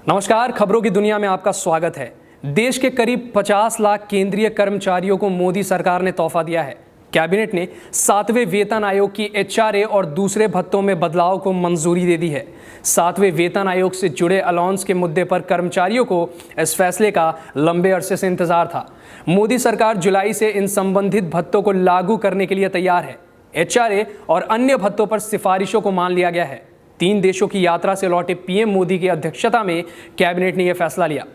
नमस्कार, खबरों की दुनिया में आपका स्वागत है। देश के करीब 50 लाख केंद्रीय कर्मचारियों को मोदी सरकार ने तोहफा दिया है। कैबिनेट ने 7वें वेतन आयोग की एचआरए और दूसरे भत्तों में बदलाव को मंजूरी दे दी है। 7वें वेतन आयोग से जुड़े अलाउंस के मुद्दे पर कर्मचारियों को इस फैसले का लंबे अरसे से इंतजार था। मोदी सरकार जुलाई से इन संबंधित भत्तों को लागू करने के लिए तैयार है। एचआरए और अन्य भत्तों पर सिफारिशों को मान लिया गया है। 3 देशों की यात्रा से लौटे पीएम मोदी की अध्यक्षता में कैबिनेट ने यह फैसला लिया।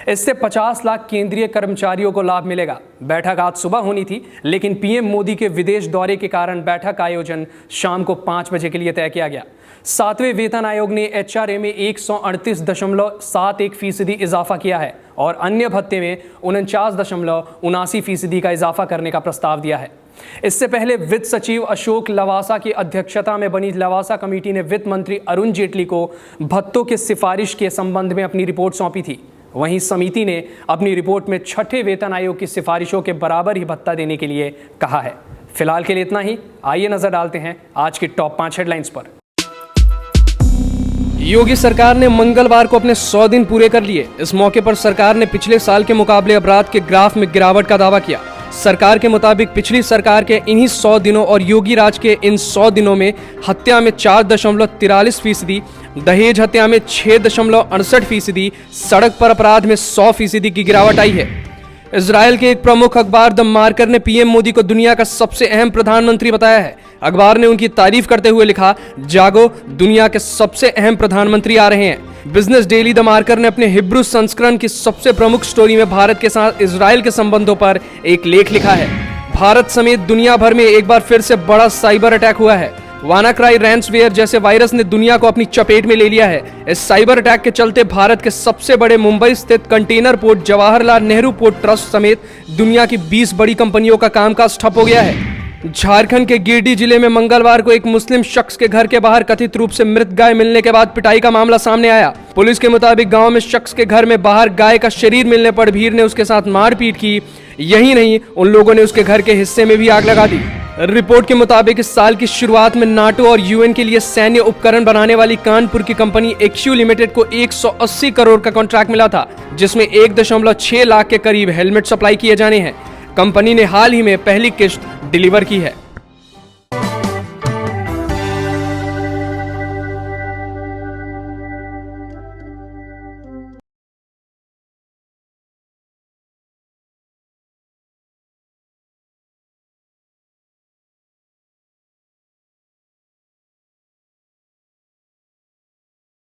इससे 50 लाख केंद्रीय कर्मचारियों को लाभ मिलेगा। बैठक आज सुबह होनी थी, लेकिन पीएम मोदी के विदेश दौरे के कारण बैठक का आयोजन शाम को 5 बजे के लिए तय किया गया। 7वें वेतन आयोग ने एचआरए में 138.71% इजाफा किया है और अन्य भत्ते में 49.79% का इजाफा करने का प्रस्ताव दिया है। इससे पहले वित्त सचिव अशोक लवासा की अध्यक्षता में बनी लवासा कमेटी ने वित्त मंत्री अरुण जेटली को भत्तों के सिफारिश के संबंध में अपनी रिपोर्ट सौंपी थी। वहीं समिति ने अपनी रिपोर्ट में 6ठे वेतन आयोग की सिफारिशों के बराबर ही भत्ता देने के लिए कहा है। फिलहाल के लिए इतना ही। आइए नजर डालते हैं आज की टॉप 5 हेडलाइंस पर। योगी सरकार ने मंगलवार को अपने 100 दिन पूरे कर लिए। इस मौके पर सरकार ने पिछले साल के मुकाबले अपराध के ग्राफ में गिरावट का दावा किया। सरकार के मुताबिक पिछली सरकार के इन्हीं 100 दिनों और योगी राज के इन 100 दिनों में हत्या में 4.43%, दहेज हत्या में 6.68%, सड़क पर अपराध में 100% की गिरावट आई है। इजराइल के एक प्रमुख अखबार द मार्कर ने पीएम मोदी को दुनिया का सबसे अहम प्रधानमंत्री बताया है। अखबार ने उनकी तारीफ करते हुए लिखा, जागो, दुनिया के सबसे अहम प्रधानमंत्री आ रहे हैं। बिजनेस डेली द मार्कर ने अपने हिब्रू संस्करण की सबसे प्रमुख स्टोरी में भारत के साथ इजराइल के संबंधों पर एक लेख लिखा है। भारत समेत दुनिया भर में एक बार फिर से बड़ा साइबर अटैक हुआ है। वानाक्राई रैंसमवेयर जैसे वायरस ने दुनिया को अपनी चपेट में ले लिया है। इस साइबर अटैक के चलते भारत के सबसे बड़े मुंबई स्थित container port Jawaharlal Nehru port trust समेत दुनिया की 20 बड़ी कंपनियों का कामकाज ठप हो गया है। झारखंड के गिरिडीह जिले में मंगलवार को एक मुस्लिम शख्स के घर के बाहर कथित रूप से मृत गाय मिलने के बाद पिटाई का मामला सामने आया। पुलिस के मुताबिक गांव में शख्स के घर में बाहर गाय का शरीर मिलने पर भीड़ ने उसके साथ मारपीट की। यही नहीं, उन लोगों ने उसके घर के हिस्से में भी आग लगा दी। रिपोर्ट के मुताबिक इस साल की शुरुआत में नाटो और यूएन के लिए सैन्य उपकरण बनाने वाली कानपुर की कंपनी एक्यू लिमिटेड को 180 करोड़ का कॉन्ट्रैक्ट मिला था, जिसमें 1.6 लाख के करीब हेलमेट सप्लाई किए जाने हैं। कंपनी ने हाल ही में पहली किश्त डिलीवर की है।